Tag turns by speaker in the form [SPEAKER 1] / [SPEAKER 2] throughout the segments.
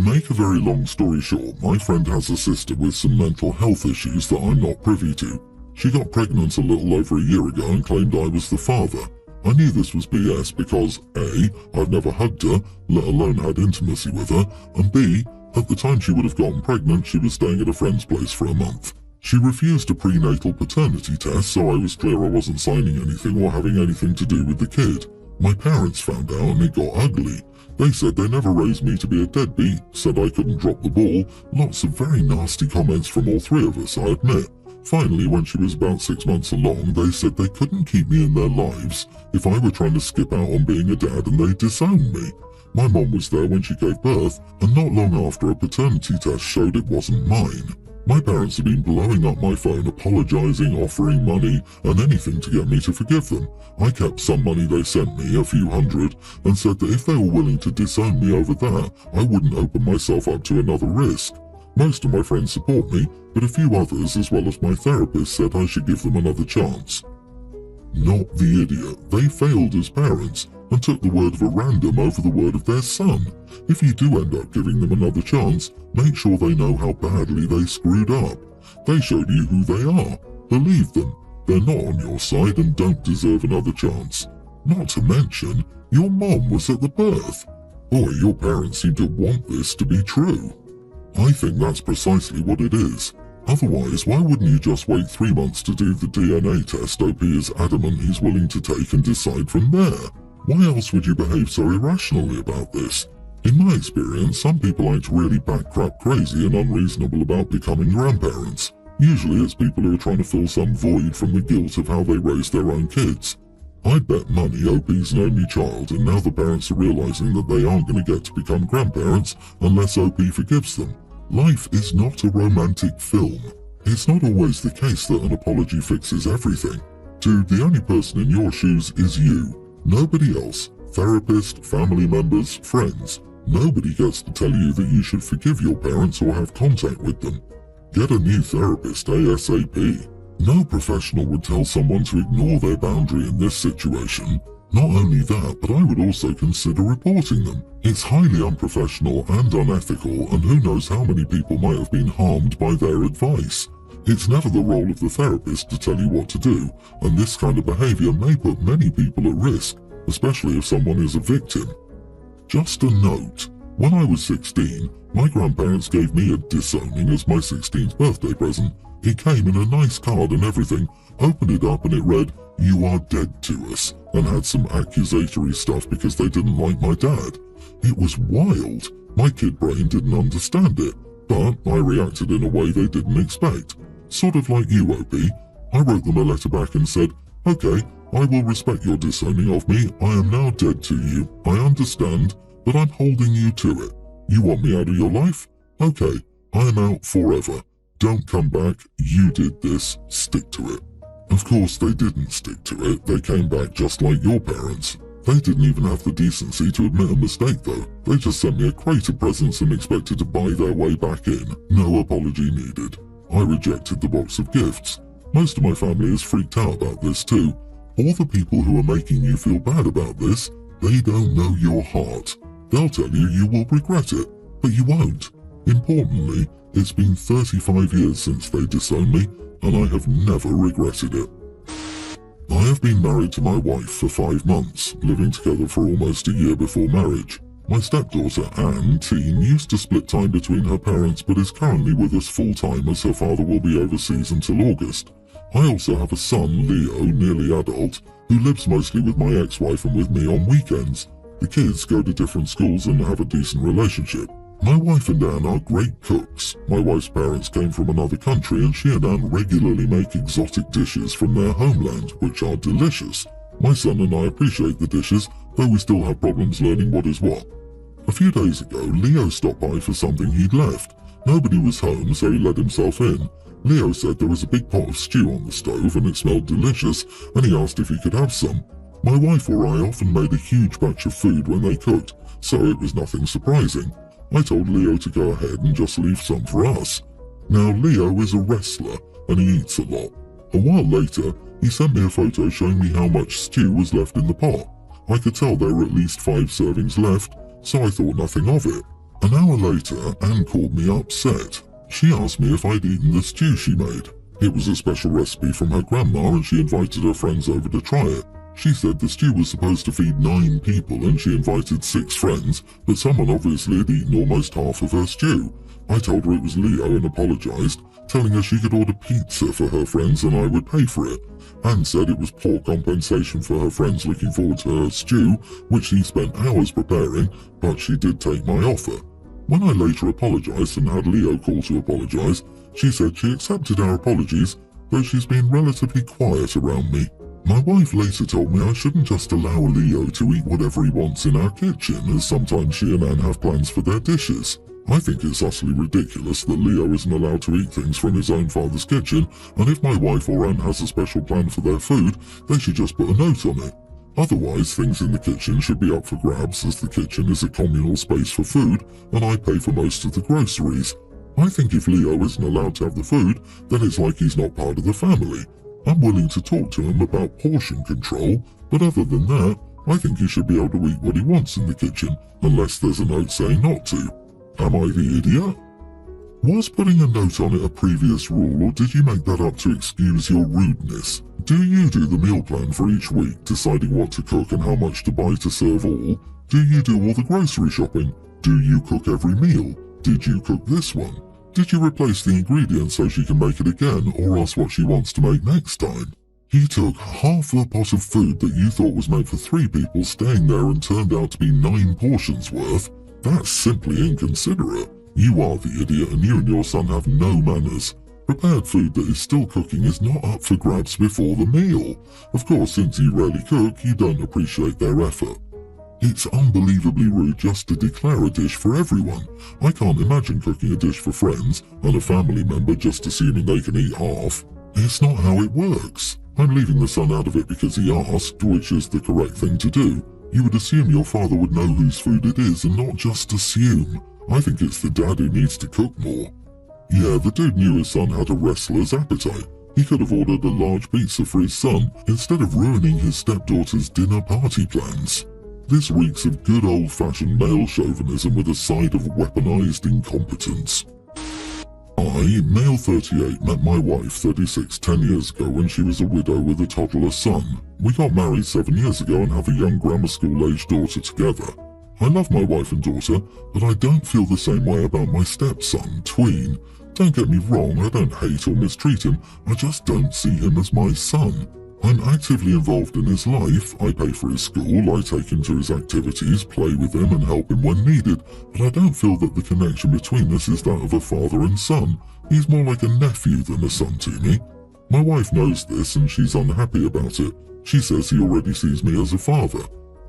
[SPEAKER 1] To make a very long story short, my friend has a sister with some mental health issues that I'm not privy to. She got pregnant a little over a year ago and claimed I was the father. I knew this was BS because A, I've never hugged her, let alone had intimacy with her, and B, at the time she would have gotten pregnant, she was staying at a friend's place for a month. She refused a prenatal paternity test, so I was clear I wasn't signing anything or having anything to do with the kid. My parents found out and it got ugly. They said they never raised me to be a deadbeat, said I couldn't drop the ball, lots of very nasty comments from all three of us, I admit. Finally, when she was about 6 months along, they said they couldn't keep me in their lives if I were trying to skip out on being a dad and they disowned me. My mom was there when she gave birth, and not long after a paternity test showed it wasn't mine. My parents have been blowing up my phone, apologising, offering money, and anything to get me to forgive them. I kept some money they sent me, a few hundred, and said that if they were willing to disown me over that, I wouldn't open myself up to another risk. Most of my friends support me, but a few others, as well as my therapist, said I should give them another chance. Not the idiot. They failed as parents and took the word of a random over the word of their son. If you do end up giving them another chance, make sure they know how badly they screwed up. They showed you who they are. Believe them. They're not on your side and don't deserve another chance. Not to mention, your mom was at the birth. Boy, your parents seem to want this to be true. I think that's precisely what it is. Otherwise, why wouldn't you just wait 3 months to do the DNA test OP is adamant he's willing to take and decide from there? Why else would you behave so irrationally about this? In my experience, some people act really backcrap crazy and unreasonable about becoming grandparents. Usually it's people who are trying to fill some void from the guilt of how they raised their own kids. I'd bet money OP's an only child, and now the parents are realizing that they aren't going to get to become grandparents unless OP forgives them. Life is not a romantic film. It's not always the case that an apology fixes everything. Dude, the only person in your shoes is you. Nobody else. Therapist, family members, friends. Nobody gets to tell you that you should forgive your parents or have contact with them. Get a new therapist ASAP. No professional would tell someone to ignore their boundary in this situation. Not only that, but I would also consider reporting them. It's highly unprofessional and unethical, and who knows how many people might have been harmed by their advice. It's never the role of the therapist to tell you what to do, and this kind of behavior may put many people at risk, especially if someone is a victim. Just a note, when I was 16, my grandparents gave me a disowning as my 16th birthday present. It came in a nice card and everything. Opened it up and it read, "You are dead to us," and had some accusatory stuff because they didn't like my dad. It was wild. My kid brain didn't understand it, but I reacted in a way they didn't expect. Sort of like you, OP. I wrote them a letter back and said, "Okay, I will respect your disowning of me. I am now dead to you. I understand, but I'm holding you to it. You want me out of your life? Okay, I am out forever. Don't come back. You did this. Stick to it." Of course, they didn't stick to it. They came back just like your parents. They didn't even have the decency to admit a mistake, though. They just sent me a crate of presents and expected to buy their way back in. No apology needed. I rejected the box of gifts. Most of my family is freaked out about this too. All the people who are making you feel bad about this, they don't know your heart. They'll tell you you will regret it, but you won't. Importantly, it's been 35 years since they disowned me, and I have never regretted it. I have been married to my wife for 5 months, living together for almost a year before marriage. My stepdaughter, Anne, teen, used to split time between her parents but is currently with us full-time as her father will be overseas until August. I also have a son, Leo, nearly adult, who lives mostly with my ex-wife and with me on weekends. The kids go to different schools and have a decent relationship. My wife and Anne are great cooks. My wife's parents came from another country and she and Anne regularly make exotic dishes from their homeland, which are delicious. My son and I appreciate the dishes, though we still have problems learning what is what. A few days ago, Leo stopped by for something he'd left. Nobody was home, so he let himself in. Leo said there was a big pot of stew on the stove and it smelled delicious, and he asked if he could have some. My wife or I often made a huge batch of food when they cooked, so it was nothing surprising. I told Leo to go ahead and just leave some for us. Now, Leo is a wrestler, and he eats a lot. A while later, he sent me a photo showing me how much stew was left in the pot. I could tell there were at least 5 servings left, so I thought nothing of it. An hour later, Anne called me upset. She asked me if I'd eaten the stew she made. It was a special recipe from her grandma and she invited her friends over to try it. She said the stew was supposed to feed 9 people and she invited 6 friends, but someone obviously had eaten almost half of her stew. I told her it was Leo and apologised, telling her she could order pizza for her friends and I would pay for it. Anne said it was poor compensation for her friends looking forward to her stew, which she spent hours preparing, but she did take my offer. When I later apologised and had Leo call to apologise, she said she accepted our apologies, though she's been relatively quiet around me. My wife later told me I shouldn't just allow Leo to eat whatever he wants in our kitchen, as sometimes she and Anne have plans for their dishes. I think it's utterly ridiculous that Leo isn't allowed to eat things from his own father's kitchen, and if my wife or Anne has a special plan for their food, they should just put a note on it. Otherwise, things in the kitchen should be up for grabs, as the kitchen is a communal space for food, and I pay for most of the groceries. I think if Leo isn't allowed to have the food, then it's like he's not part of the family. I'm willing to talk to him about portion control, but other than that, I think he should be able to eat what he wants in the kitchen, unless there's a note saying not to. Am I the idiot? Was putting a note on it a previous rule, or did you make that up to excuse your rudeness? Do you do the meal plan for each week, deciding what to cook and how much to buy to serve all? Do you do all the grocery shopping? Do you cook every meal? Did you cook this one? Did you replace the ingredients so she can make it again, or ask what she wants to make next time? He took half the pot of food that you thought was meant for 3 people staying there and turned out to be 9 portions worth. That's simply inconsiderate. You are the idiot and you and your son have no manners. Prepared food that is still cooking is not up for grabs before the meal. Of course, since you rarely cook, you don't appreciate their effort. It's unbelievably rude just to declare a dish for everyone. I can't imagine cooking a dish for friends and a family member just assuming they can eat half. It's not how it works. I'm leaving the son out of it because he asked, which is the correct thing to do. You would assume your father would know whose food it is and not just assume. I think it's the dad who needs to cook more. Yeah, the dude knew his son had a wrestler's appetite. He could have ordered a large pizza for his son instead of ruining his stepdaughter's dinner party plans. This reeks of good old-fashioned male chauvinism with a side of weaponized incompetence. I, male 38, met my wife 36 10 years ago when she was a widow with a toddler son. We got married 7 years ago and have a young grammar school-aged daughter together. I love my wife and daughter, but I don't feel the same way about my stepson, Tween. Don't get me wrong, I don't hate or mistreat him, I just don't see him as my son. I'm actively involved in his life. I pay for his school, I take him to his activities, play with him and help him when needed, but I don't feel that the connection between us is that of a father and son. He's more like a nephew than a son to me. My wife knows this and she's unhappy about it. She says he already sees me as a father.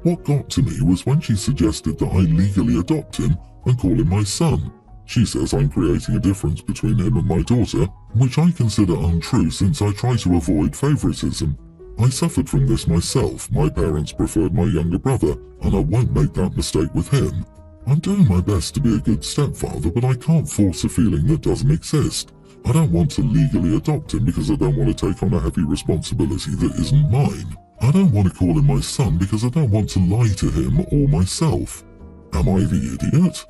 [SPEAKER 1] What got to me was when she suggested that I legally adopt him and call him my son. She says I'm creating a difference between him and my daughter, which I consider untrue since I try to avoid favoritism. I suffered from this myself. My parents preferred my younger brother, and I won't make that mistake with him. I'm doing my best to be a good stepfather, but I can't force a feeling that doesn't exist. I don't want to legally adopt him because I don't want to take on a heavy responsibility that isn't mine. I don't want to call him my son because I don't want to lie to him or myself. Am I the idiot?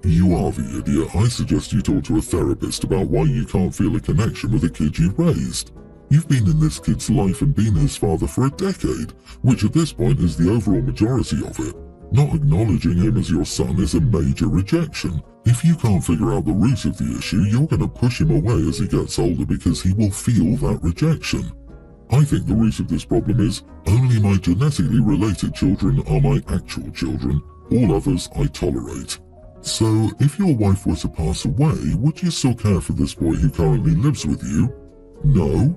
[SPEAKER 1] You are the idiot. I suggest you talk to a therapist about why you can't feel a connection with a kid you raised. You've been in this kid's life and been his father for a decade, which at this point is the overall majority of it. Not acknowledging him as your son is a major rejection. If you can't figure out the root of the issue, you're going to push him away as he gets older because he will feel that rejection. I think the root of this problem is, only my genetically related children are my actual children. All others I tolerate. So, if your wife were to pass away, would you still care for this boy who currently lives with you? No?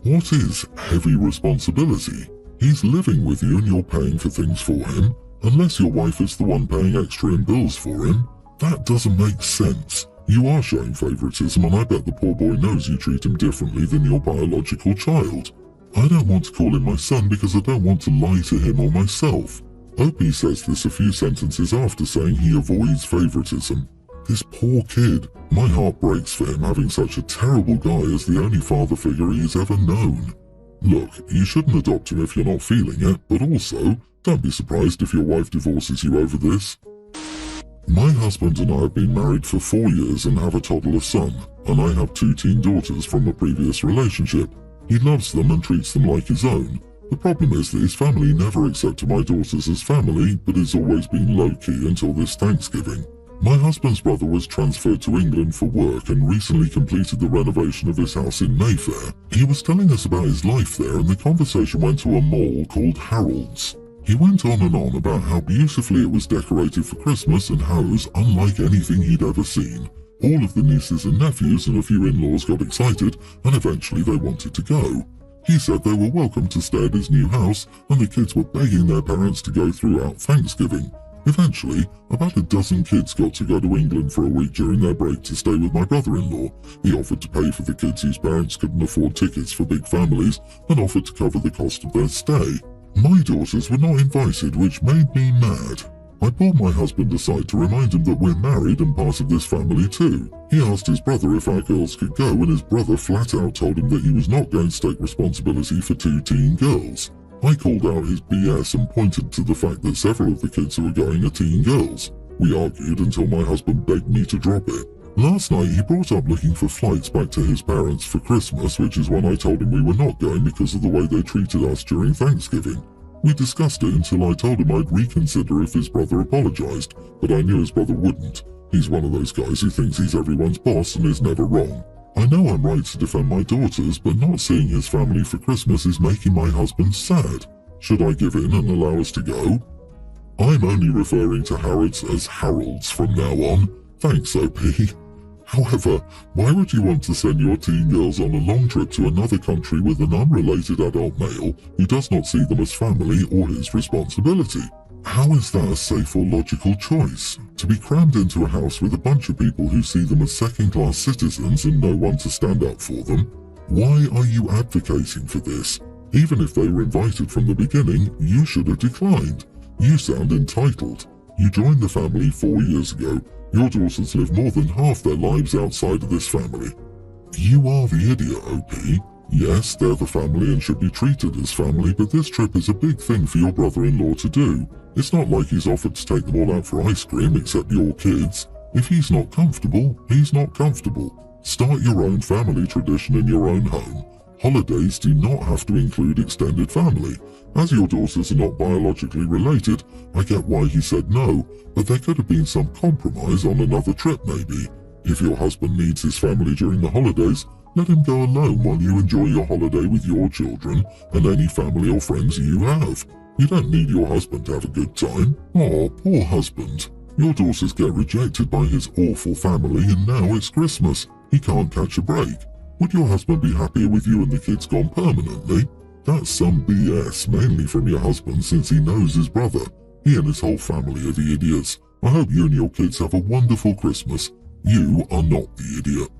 [SPEAKER 1] What is heavy responsibility? He's living with you and you're paying for things for him, unless your wife is the one paying extra in bills for him. That doesn't make sense. You are showing favoritism and I bet the poor boy knows you treat him differently than your biological child. I don't want to call him my son because I don't want to lie to him or myself. Opie says this a few sentences after saying he avoids favoritism. This poor kid. My heart breaks for him having such a terrible guy as the only father figure he's ever known. Look, you shouldn't adopt him if you're not feeling it, but also, don't be surprised if your wife divorces you over this. My husband and I have been married for 4 years and have a toddler son, and I have 2 teen daughters from a previous relationship. He loves them and treats them like his own. The problem is that his family never accepted my daughters as family, but it's always been low-key until this Thanksgiving. My husband's brother was transferred to England for work and recently completed the renovation of his house in Mayfair. He was telling us about his life there, and the conversation went to a mall called Harrods. He went on and on about how beautifully it was decorated for Christmas and how it was unlike anything he'd ever seen. All of the nieces and nephews and a few in-laws got excited, and eventually they wanted to go. He said they were welcome to stay at his new house, and the kids were begging their parents to go throughout Thanksgiving. Eventually, about a dozen kids got to go to England for a week during their break to stay with my brother-in-law. He offered to pay for the kids whose parents couldn't afford tickets for big families and offered to cover the cost of their stay. My daughters were not invited, which made me mad. I pulled my husband aside to remind him that we're married and part of this family too. He asked his brother if our girls could go, and his brother flat out told him that he was not going to take responsibility for 2 teen girls. I called out his BS and pointed to the fact that several of the kids who were going are teen girls. We argued until my husband begged me to drop it. Last night he brought up looking for flights back to his parents for Christmas, which is when I told him we were not going because of the way they treated us during Thanksgiving. We discussed it until I told him I'd reconsider if his brother apologized, but I knew his brother wouldn't. He's one of those guys who thinks he's everyone's boss and is never wrong. I know I'm right to defend my daughters, but not seeing his family for Christmas is making my husband sad. Should I give in and allow us to go? I'm only referring to Harrods as Harold's from now on. Thanks, OP. However, why would you want to send your teen girls on a long trip to another country with an unrelated adult male who does not see them as family or his responsibility? How is that a safe or logical choice? To be crammed into a house with a bunch of people who see them as second-class citizens and no one to stand up for them? Why are you advocating for this? Even if they were invited from the beginning, you should have declined. You sound entitled. You joined the family 4 years ago. Your daughters live more than half their lives outside of this family. You are the idiot, OP. Yes, they're the family and should be treated as family, but this trip is a big thing for your brother-in-law to do. It's not like he's offered to take them all out for ice cream except your kids. If he's not comfortable, he's not comfortable. Start your own family tradition in your own home. Holidays do not have to include extended family. As your daughters are not biologically related, I get why he said no, but there could have been some compromise on another trip maybe. If your husband needs his family during the holidays, let him go alone while you enjoy your holiday with your children and any family or friends you have. You don't need your husband to have a good time. Oh, poor husband. Your daughters get rejected by his awful family and now it's Christmas. He can't catch a break. Would your husband be happier with you and the kids gone permanently? That's some BS, mainly from your husband since he knows his brother. He and his whole family are the idiots. I hope you and your kids have a wonderful Christmas. You are not the idiot.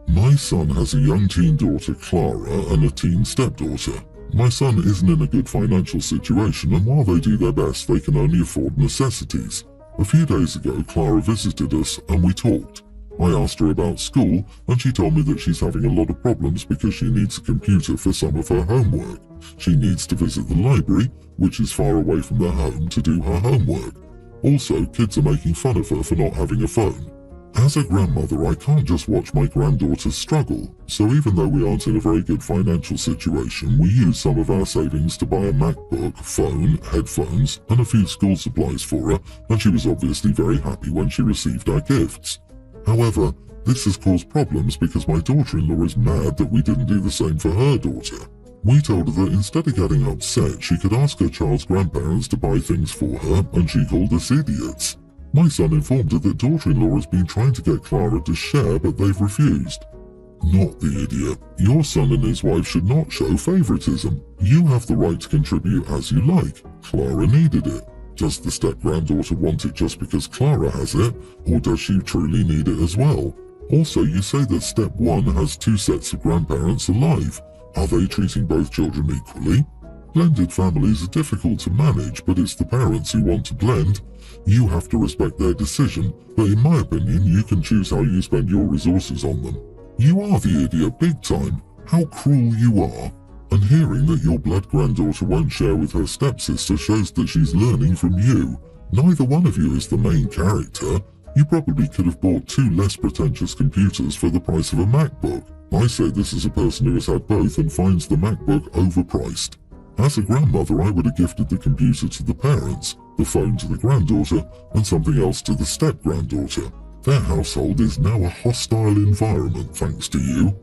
[SPEAKER 1] My son has a young teen daughter, Clara, and a teen stepdaughter. My son isn't in a good financial situation, and while they do their best, they can only afford necessities. A few days ago, Clara visited us, and we talked. I asked her about school, and she told me that she's having a lot of problems because she needs a computer for some of her homework. She needs to visit the library, which is far away from their home, to do her homework. Also, kids are making fun of her for not having a phone. As a grandmother, I can't just watch my granddaughters struggle, so even though we aren't in a very good financial situation, we use some of our savings to buy a MacBook, phone, headphones, and a few school supplies for her, and she was obviously very happy when she received our gifts. However, this has caused problems because my daughter-in-law is mad that we didn't do the same for her daughter. We told her that instead of getting upset, she could ask her child's grandparents to buy things for her, and she called us idiots. My son informed her that daughter-in-law has been trying to get Clara to share, but they've refused. Not the idiot. Your son and his wife should not show favoritism. You have the right to contribute as you like. Clara needed it. Does the step-granddaughter want it just because Clara has it, or does she truly need it as well? Also, you say that step 1 has 2 sets of grandparents alive. Are they treating both children equally? Blended families are difficult to manage, but it's the parents who want to blend. You have to respect their decision, but in my opinion, you can choose how you spend your resources on them. You are the idiot big time. How cruel you are. And hearing that your blood granddaughter won't share with her stepsister shows that she's learning from you. Neither one of you is the main character. You probably could have bought 2 less pretentious computers for the price of a MacBook. I say this as a person who has had both and finds the MacBook overpriced. As a grandmother, I would have gifted the computer to the parents, the phone to the granddaughter, and something else to the step-granddaughter. Their household is now a hostile environment thanks to you.